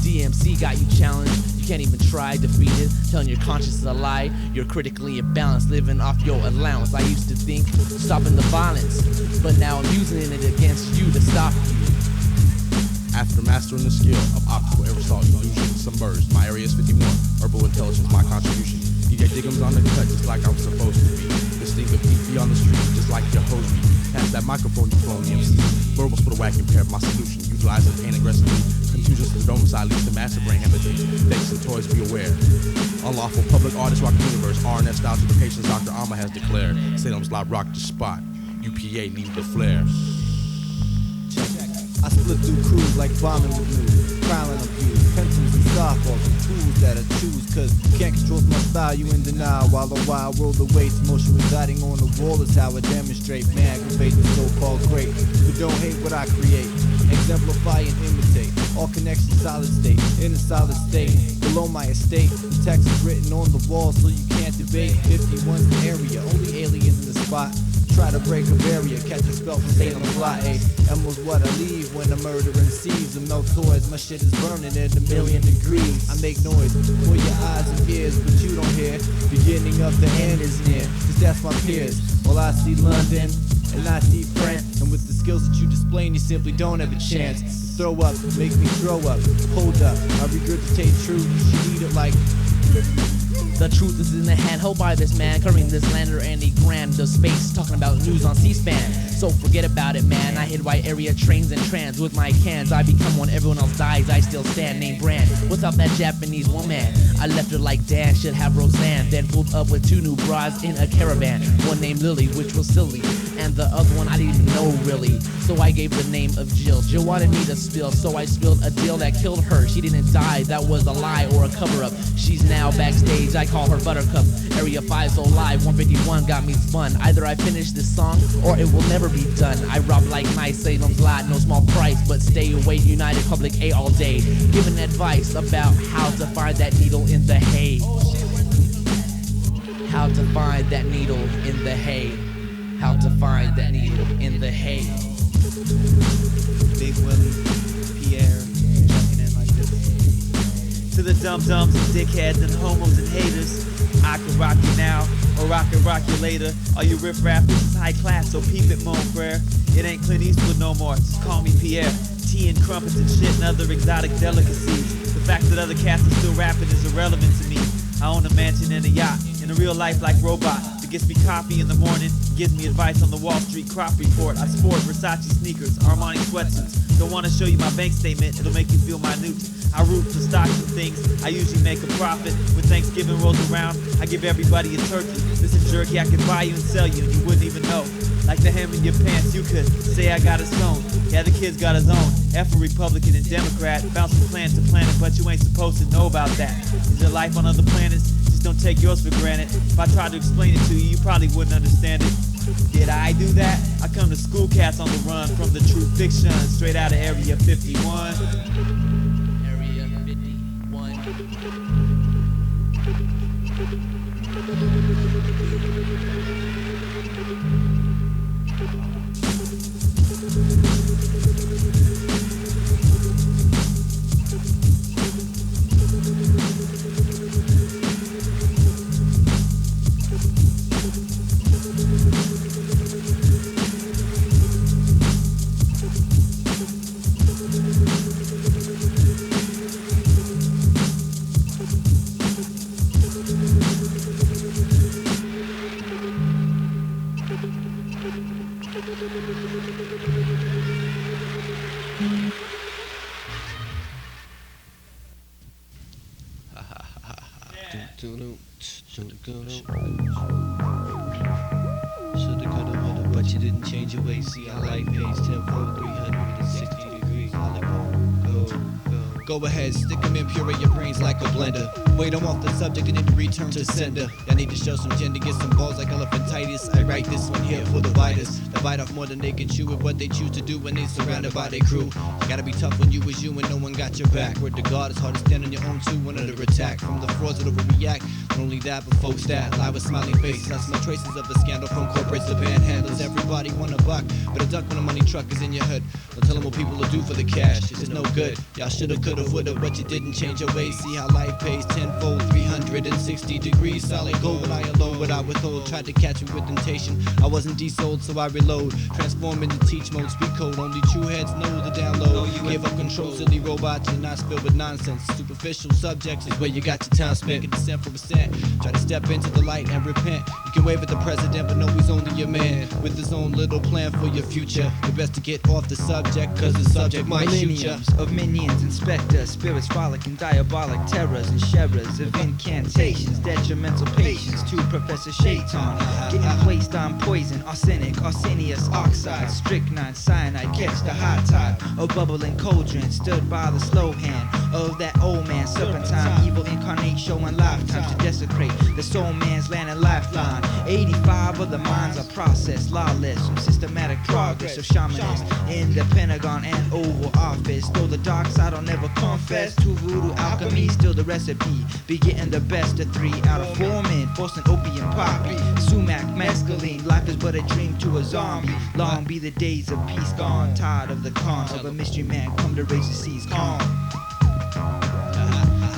DMC got you challenged, you can't even try defeated. Telling your conscience is a lie, you're critically imbalanced, living off your allowance. I used to think, stopping the violence, but now I'm using it against you to stop you. After mastering the skill of optical aerosol illusion, submerged, my area is 51, herbal intelligence, my contribution. DJ Digems on the cut, just like I'm supposed to be. This thing of beat on the street, just like your host me. Pass that microphone, you phone MC. Verbals for the whack impair, my solution. Utilize it pain aggressively. Confusions to the dome side leads to massive brain hemorrhage. Fakes and toys, be aware. Unlawful public artists rock the universe. RNF style to the patients, Dr. Alma has declared. Salem's live rock the spot. UPA leave the flare. I split through crews like bombing with news, prowling on views, pencils and softballs, and tools that I choose, cause can't control my style, you in denial, while the wild world awaits. Motion residing on the wall is how I demonstrate, man, aggravate the so-called great, but don't hate what I create, exemplify and imitate, all connections solid state, in a solid state, below my estate, the text is written on the wall so you can't debate, 51's the area, only aliens in the spot. Try to break a barrier, catch a spell from Salem fly. Emerald's what I leave when the murdering seas and melt toys. My shit is burning at 1,000,000 degrees. I make noise for your eyes and ears, but you don't hear. Beginning of the end is near, cause that's my peers. Well, I see London and I see France, and with the skills that you display, you simply don't have a chance. Throw up, make me throw up. Hold up, I regurgitate truth. You should eat it like. The truth is in the hand held by this man, covering this lander and a grand of space, talking about news on C-SPAN. So forget about it, man. I hit white area trains and trans with my cans. I become one, everyone else dies, I still stand, name brand. Without that Japanese woman, I left her like Dan, should have Roseanne. Then pulled up with 2 new bras in a caravan. One named Lily, which was silly, and the other one I didn't even know really. so I gave the name of Jill. Jill wanted me to spill, so I spilled a deal that killed her. She didn't die, that was a lie or a cover-up. She's now backstage, I call her Buttercup. Area 5 so live, 151 got me spun. Either I finish this song, or it will never be done. I rob like nice, Salem's lot, no small price, but stay away, United Public A all day. Giving advice about how to find that needle in the hay. How to find that needle in the hay. How to find that needle in the hay. Big Willie, Pierre, checking in like this. To the dum-dums and dickheads and homos and haters, I can rock you now, or I can rock you later. All you riff-raff, this is high class, so peep it, mon frere. It ain't Clint Eastwood no more, just call me Pierre. Tea and crumpets and shit and other exotic delicacies. The fact that other cats are still rapping is irrelevant to me. I own a mansion and a yacht, in a real life like robot. That gets me coffee in the morning, gives me advice on the Wall Street crop report. I sport Versace sneakers, Armani sweatsuits. Don't wanna show you my bank statement, it'll make you feel minute. I root for stocks and things, I usually make a profit. When Thanksgiving rolls around, I give everybody a turkey. This is jerky I can buy you and sell you, and you wouldn't even know. Like the hem in your pants, you could say I got a stone. Yeah, the kid's got his own. F a Republican and Democrat, bounce from planet to planet, but you ain't supposed to know about that. Is there life on other planets? Just don't take yours for granted. If I tried to explain it to you, you probably wouldn't understand it. Did I do that? I come to school cats on the run from the true fiction, straight out of Area 51. Area 51. Shoulda, coulda, woulda, but you didn't change your ways. See how life pays 10 fold, 360 degrees. Go ahead, stick them in, puree your brains like a blender. Wait, I'm off the subject and then return to sender. I need to show some gender, get some balls like elephantitis. I write this one here for the biters. They bite off more than they can chew with what they choose to do when they surrounded by their crew. You gotta be tough when you was you and no one got your back. Word to God, it's hard to stand on your own too when under attack. From the frauds that overreact, not only that, but folks that lie with smiling faces. I smell traces of the scandal from corporates to panhandlers. Everybody want a buck, but a duck when a money truck is in your hood. Don't tell them what people will do for the cash, it's no good. Y'all shoulda, coulda, woulda, but you didn't change your ways. See how life pays 10-fold, 360 degrees. Solid gold, but I alone what I withhold. Tried to catch me with temptation, I wasn't desold, so I reload. Transform into teach mode, speak code. Only true heads know the download. Give up control, silly robots, you're not filled with nonsense. Superficial subjects is where you got your time spent. Get the 100%. Try to step into the light and repent. You can wave at the president, but know he's only your man. With his own little plan for your future. The best to get off the subject, cause the subject might shoot ya. Millenniums of minions, inspectors, spirits frolic and diabolic terrors and sharers of incantations, detrimental patience to Professor Shaitan. Getting placed on poison, arsenic, arsenious oxide, strychnine, cyanide, catch the high tide. A bubbling cauldron stood by the slow hand of that old man, serpentine, evil incarnate showing lifetimes to desecrate the soul man's land and lifeline. 85 of the minds are processed, lawless from systematic progress of shamanists in the Pentagon and Oval Office. Though the dark side I'll never confess to voodoo alchemy, still the recipe be getting the best of 3 out of 4 men, forcing opium poppy, sumac, mescaline. Life is but a dream to a zombie. Long be the days of peace gone, tired of the con of a mystery man come to raise the seas calm.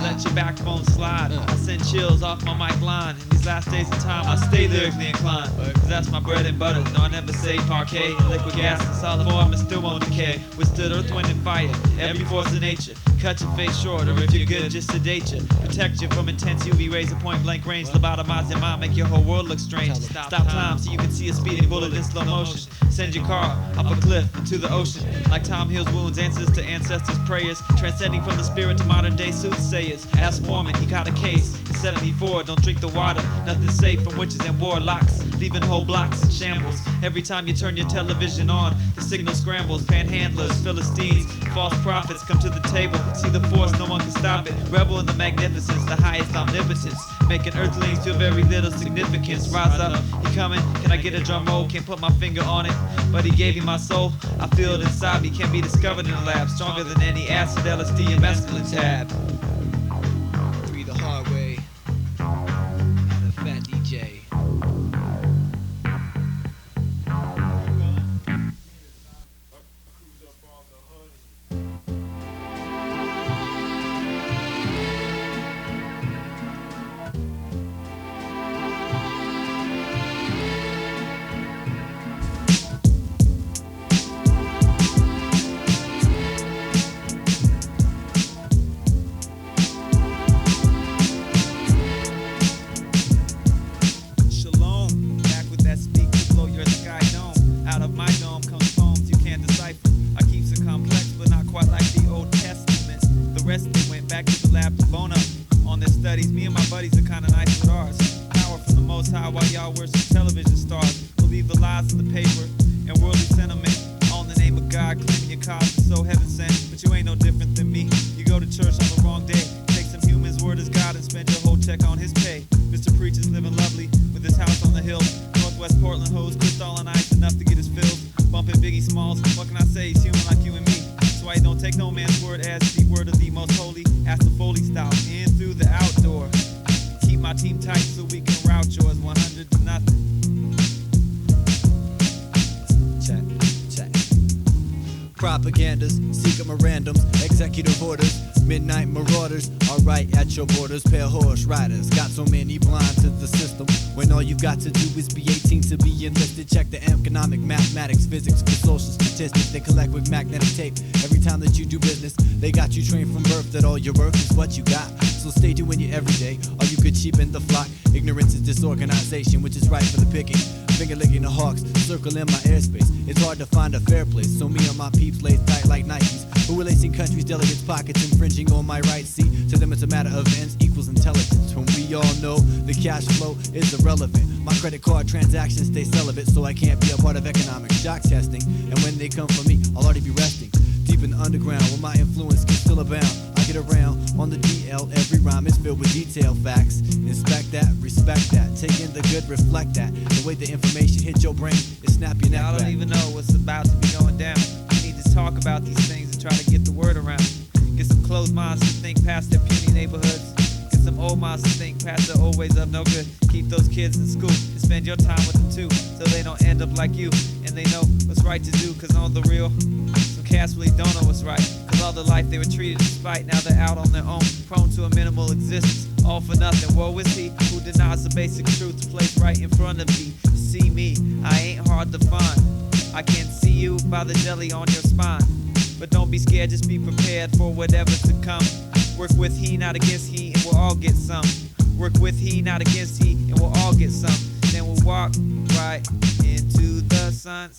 Let your backbone slide. I send chills off my mic line. In these last days of time, I stay lyrically inclined. Cause that's my bread and butter. No, I never say parquet. Liquid gas in solid form and still won't decay. Withstood earth, wind, and fire. Every force of nature. Cut your face short, or if you're good, just sedate you. Protect you from intense UV rays at point blank range. Lobotomize your mind, make your whole world look strange. Stop time so you can see a speeding bullet in slow motion. Send your car up a cliff into the ocean. Like time heals wounds, answers to ancestors' prayers. Transcending from the spirit to modern day soothsayers. Ask Foreman, he got a case. His 1974. Don't drink the water, nothing safe from witches and warlocks, leaving whole blocks in shambles. Every time you turn your television on, the signal scrambles. Panhandlers, Philistines, false prophets come to the table. See the force, no one can stop it. Revel in the magnificence, the highest omnipotence, making earthlings feel very little significance. Rise up, he coming, can I get a drum roll? Can't put my finger on it, but he gave me my soul. I feel it inside me, can be discovered in the lab, stronger than any acid, LSD, and mescaline tab. Free the hard way, and a fat DJ. Propagandas, secret memorandums, executive orders, midnight marauders are right at your borders. Pale horse riders got so many blind to the system, when all you've got to do is be 18 to be enlisted. Check the economic, mathematics, physics, for social statistics. They collect with magnetic tape every time that you do business. They got you trained from birth that all your worth is what you got. So stay doing your everyday, or you could cheapen the flock. Ignorance is disorganization, which is right for the picking. Finger licking the hawks, circle in my airspace. It's hard to find a fair place, so me and my peeps lay tight like Nikes. Who releasing countries, delegates, pockets, infringing on my rights. See, to them it's a matter of ends equals intelligence. When we all know the cash flow is irrelevant. My credit card transactions stay celibate, so I can't be a part of economic shock testing. And when they come for me, I'll already be resting deep in the underground, where my influence can still abound. I get around on the DL, every rhyme is filled with detailed facts. Inspect that, respect that, take in the good, reflect that. The way the information hits your brain, it snap your neck back. I don't even know what's about to be going down. We need to talk about these things and try to get the word around. Get some closed minds to think past their puny neighborhoods. Get some old minds to think past their old ways of no good. Keep those kids in school and spend your time with them too, so they don't end up like you. And they know what's right to do, cause on the real, some cats really don't know what's right. Cause all the life they were treated despite, now they're out on their own, prone to a minimal existence. All for nothing, woe is he who denies the basic truth placed right in front of me. See me, I ain't hard to find. I can see you by the jelly on your spine. But don't be scared, just be prepared for whatever to come. Work with he, not against he, and we'll all get some. Work with he, not against he, and we'll all get some. Then we'll walk right into the sun.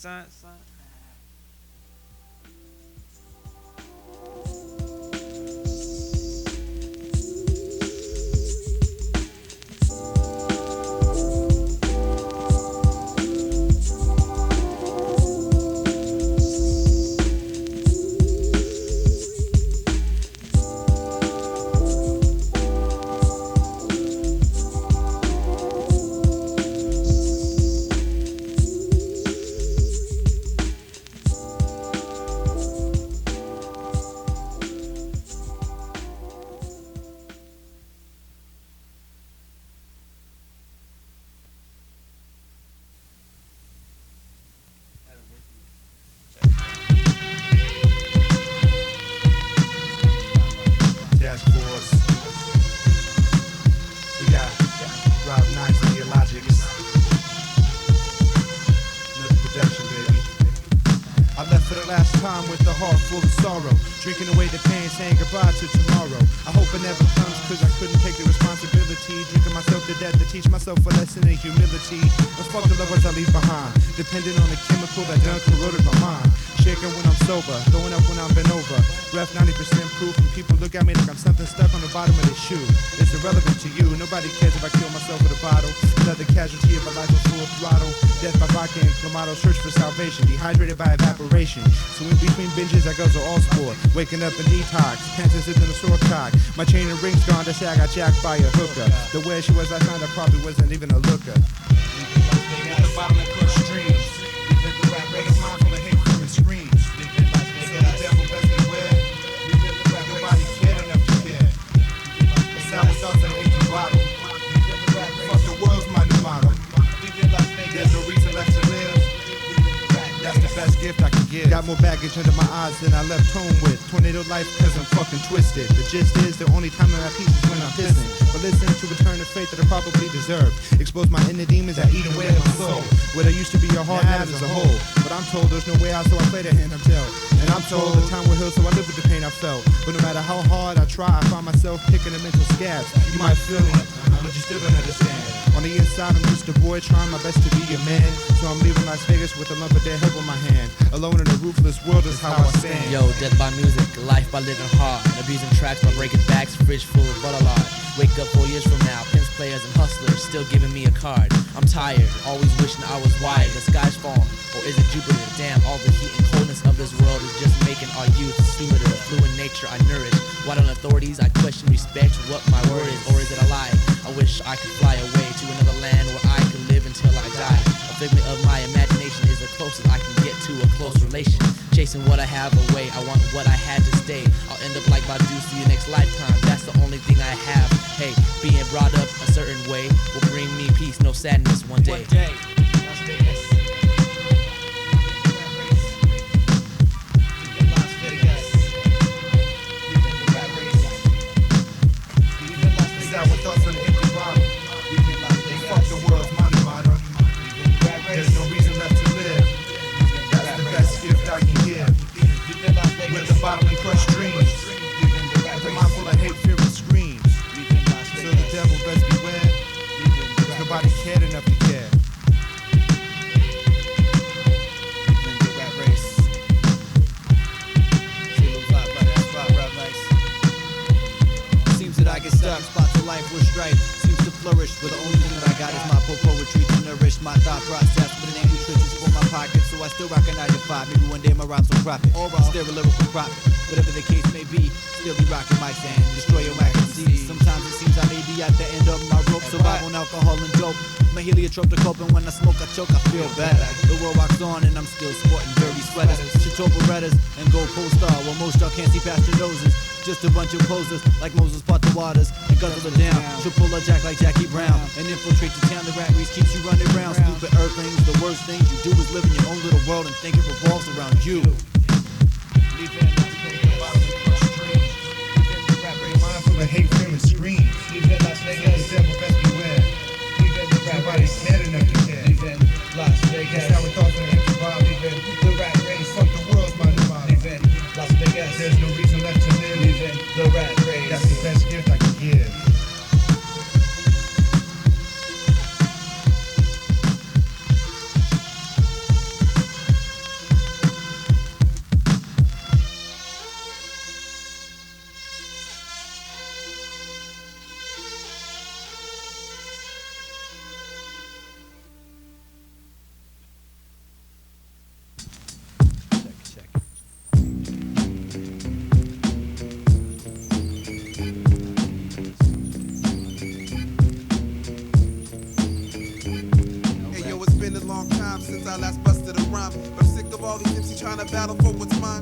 Drinking away the pain, saying goodbye to tomorrow. I hope it never comes, cause I couldn't take the responsibility. Drinking myself to death to teach myself a lesson in humility. And fuck the lovers I leave behind, depending on the chemical that done corroded my mind. Shaking when I'm sober, throwing up when I'm bent over. Ref 90% proof, and people look at me like I'm something stuck on the bottom of their shoe. It's irrelevant to you, nobody cares if I kill myself with a bottle. Another casualty of a life of full throttle. Death by vodka and clamato, search for salvation. Dehydrated by evaporation. So in between binges, I go to all sport. Waking up in detox, pants is in a sore cock. My chain and rings gone, to say I got jacked by a hooker. The way she was, I found I probably wasn't even a looker. The bottom of crush streams. The rap reggae's mind full of hate and screams. So the devil best beware. Nobody cared enough to care. The sound was out in an empty bottle. Fuck the world's my new motto. There's no reason left to live. That's the best gift I can give. Got more baggage under my eyes than I left home with. Tornado life cause I'm fucking twisted. The gist is the only time I'm at peace is when I'm pissing. But listen to return to faith that I probably deserve. Expose my inner demons that eat away at my soul. Where there used to be a heart, now there's a hole. But I'm told there's no way out, so I play the hand I'm dealt. And I'm told the time will heal, so I live with the pain I felt. But no matter how hard I try, I find myself picking the mental scabs. You might feel it, but you still don't understand. On the inside, I'm just a boy trying my best to be a man. So I'm leaving Las Vegas with a lump of dead help in my hand. Alone in a ruthless world is how I stand. Yo, death by music, life by living hard. Abusing tracks by breaking backs, fridge full of butterlard. Wake up 4 years from now, pimps, players, and hustlers still giving me a card. I'm tired, always wishing I was wired. The sky's falling, or is it Jupiter? Damn, all the heat and coldness of this world is just making our youth stupider. Fluid nature I nourish. White on authorities, I question, respect what my word is, or is it a lie? I wish I could fly away to another land where I could live until I die. A figment of my imagination is the closest I can get to a close relation. Chasing what I have away, I want what I had to stay. I'll end up like Baboons to your next lifetime. That's the only thing I have. Hey, being brought up a certain way will bring me peace, no sadness one day. There's no reason left to live. That's the best gift I can give. With the bottom and crushed dreams. The mind full of hate, fear, and screams. So the devil best beware. Nobody cared enough to care. Seems that I get stuck, spots of life with strife. Seems to flourish, but the only thing that I got is my poetry to nourish my thought process. With an angry nutrition for my pocket, so I still rock a 9 to 5. Maybe one day my rhymes will profit, or I'll steer a lyrical profit. Whatever the case may be, still be rocking my stand. Destroy your wax and seeds. Sometimes it seems I may be at the end of my rope. Survive on alcohol and dope. My heliotrope to cope, and when I smoke, I choke, I feel better. The world walks on, and I'm still sporting dirty sweaters, Chitoba Berettas, and gold poster. While most y'all can't see past your noses. Just a bunch of posers, like Moses part the waters and guzzle it down. She'll pull a jack like Jackie Brown and infiltrate the town. The rat race keeps you running around. Stupid earthlings, the worst things you do is live in your own little world and think it revolves around you. Leavin mind full of hate, fear, and screams. Leavin Las Vegas, the devil best beware. Nobody cared enough to care. Leavin Las Vegas, that's how we thought to empty vibe. Leavin the rat race, fuck the world's my new motto. Leavin Las Vegas, there's no reason left to live. Leavin the rat race, that's the best gift I can give.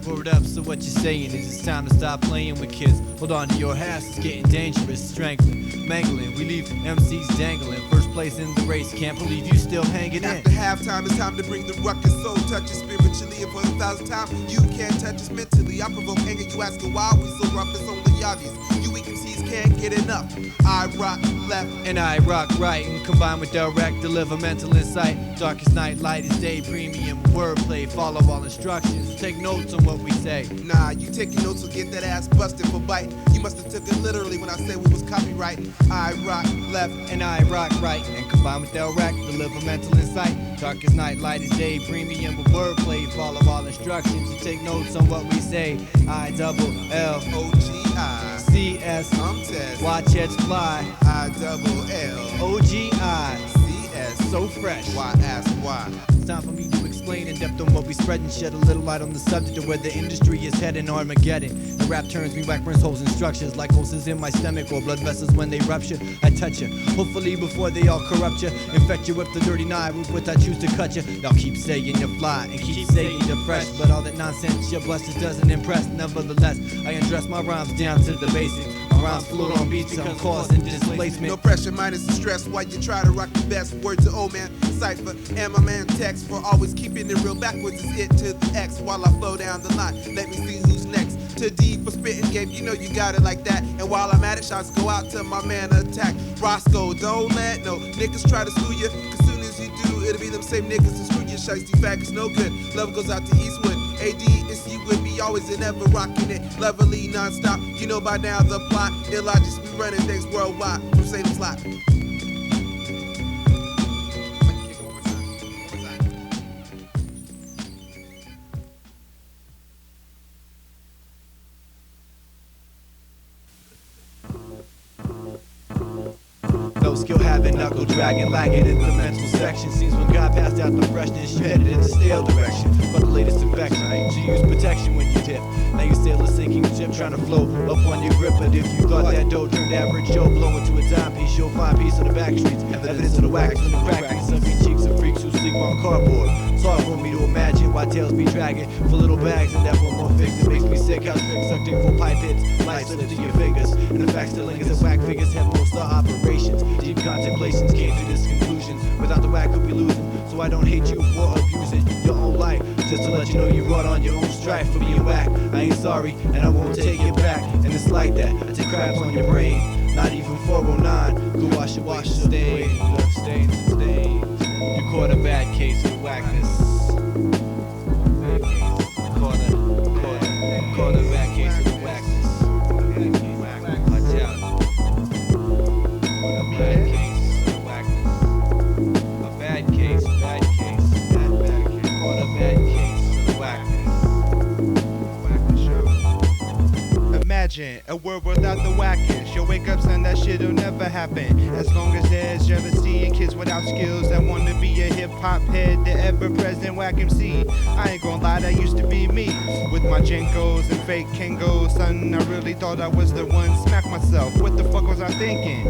Word up, so what you saying is it's time to stop playing with kids. Hold on to your hats, it's getting dangerous. Strangling, mangling, we leave MCs dangling. First place in the race, can't believe you still hanging in. After halftime, it's time to bring the ruckus. Soul touch it spiritually, and for 1,000 times, you can't touch us mentally. I provoke anger, you asking why we so rough, it's only obvious. You weak MCs can't get enough. I rock left, and I rock right, and combine with direct, deliver mental insight. Darkest night, lightest day, premium wordplay. Follow all instructions, take notes on what we say. Nah, you taking notes will get that ass busted for biting. You must have took it literally when I said we was copyrighting. I rock left, and I rock right, and combine Combined with El Rec, deliver mental insight. Dark as night, light as day, premium with wordplay. Follow all instructions and take notes on what we say. I-double-L-O-G-I-C-S. I'm Tess. Watch heads fly. I-double-L-O-G-I-C-S. So fresh. Why ask why? It's time for me to explain in depth on what we spread and shed a little light on the subject of where the industry is heading. Armageddn. The rap turns me whack, burns holes in structures like ulcers in my stomach or blood vessels when they rupture. I touch you, hopefully before they all corrupt you. Infect you with the dirty knife with which I choose to cut you. Y'all keep saying you're fly and keep saying you're fresh, but all that nonsense your blusters doesn't impress. Nevertheless, I undress my rhymes down to the basics. My rhymes float on beats, I'm causing displacement. No pressure, minus the stress while you try to rock the best. Word to old man, cipher, and my man text. For always keeping it real backwards is it to the X. While I flow down the line, let me see who's next. To D for spitting game, you know you got it like that. And while I'm at it, shots go out to my man Attack. Roscoe, don't let no niggas try to screw you. Cause soon as you do, it'll be them same niggas to screw you. Shiesty faggots, no good. Love goes out to Eastwood. AD, it's you with me, always and ever rocking it. Lovely non-stop, you know by now the plot. Ill, I just be running things worldwide from Salem's Lot. No skill having knuckle dragging, lagging in the mental section. Seems when God passed out the freshness, you headed in the stale direction. But the latest infection, to use protection when you dip. Now you sail a sinking ship trying to float up on your grip. But if you thought that dough turned average Joe, blow into a dime piece, you'll find peace on the back streets. Evidence of the wax from the practice of your cheeks of freaks who sleep on cardboard. It's hard for me to imagine why tails be dragging for little bags and that one more fix. It makes me sick how tricks sucked in for pipe hits. Light slips to your fingers, and the fact still lingers that whack figures have most of operations. Deep contemplations came to this conclusion. Without the whack, could be losing. So I don't hate you for abusing your own life. Just to let you know you brought on your own strife for being whack. I ain't sorry, and I won't take it back. And it's like that. I take crabs on your brain. Not even 409. Go wash your stain. Stain. You caught a bad case of whackness. Caught a bad case of whackness. Watch out. A bad case of whackness. A bad case. Caught a bad case of whackness. Imagine a world without the whackers. You'll wake up saying that shit'll never happen. As long as there's jealousy and kids without skills that want to be a hip-hop head, the ever-present whack MC. I ain't gonna lie, that used to be me. With my Jenkos and fake Kangos, son, I really thought I was the one. Smack myself, what the fuck was I thinking?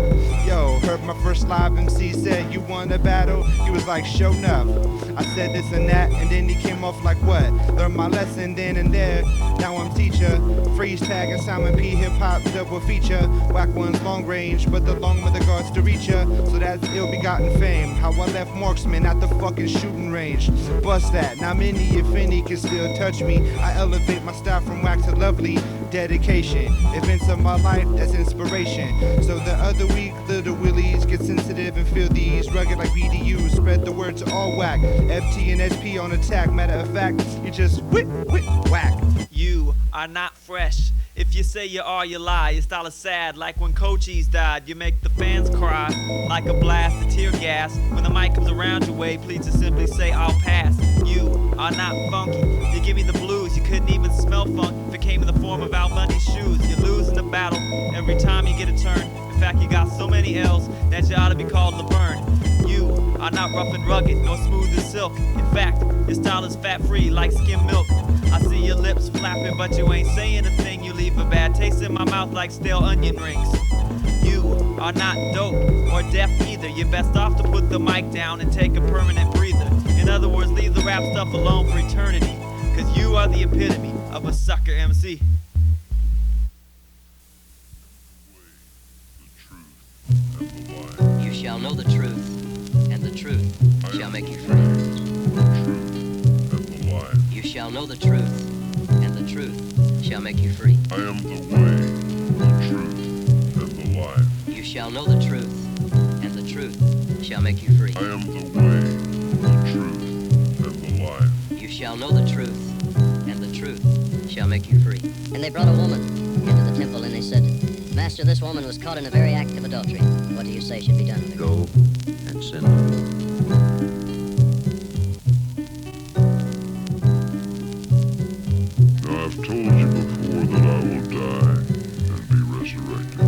Yo, heard my first live MC said, you want a battle? He was like, show enough. I said this and that, and then he came off like what? Learned my lesson then and there. Now I'm teacher. Freeze tag and Simon P. hip-hop double feature. Whack one's long range, but the long with the guards to reach ya. So that's ill-begotten fame. How I left marksman at the fucking shooting range. Bust that. Now many, if any, can still touch me. I elevate my style from whack to lovely. Dedication. Events of my life, that's inspiration. So the other week, little willies get sensitive and feel these. Rugged like BDUs. Spread the word to all whack. FT and SP on attack. Matter of fact, you just whack. You are not fresh. If you say you are, you lie. Your style is sad, like when Cochise died. You make the fans cry, like a blast of tear gas. When the mic comes around your way, please just simply say I'll pass. You are not funky. You give me the blues. You couldn't even smell funk if it came in the form of Al Bundy's shoes. You lose in the battle every time you get a turn. In fact, you got so many L's that you ought to be called Laverne. You are not rough and rugged, nor smooth as silk. In fact, your style is fat-free like skim milk. I see your lips flapping, but you ain't saying a thing. You leave a bad taste in my mouth like stale onion rings. You are not dope or deaf either. You're best off to put the mic down and take a permanent breather. In other words, leave the rap stuff alone for eternity. Cause you are the epitome of a sucker MC. You shall know the truth, and the truth shall make you free. You shall know the truth, and the truth shall make you free. I am the way, the truth, and the life. You shall know the truth, and the truth shall make you free. I am the way, the truth, and the life. You shall know the truth, and the truth shall make you free. And they brought a woman into the temple, and they said, Master, this woman was caught in the very act of adultery. What do you say should be done with her? Go and sin no more. Now, I've told you before that I will die and be resurrected.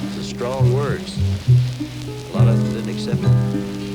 Those are strong words. A lot of them didn't accept it.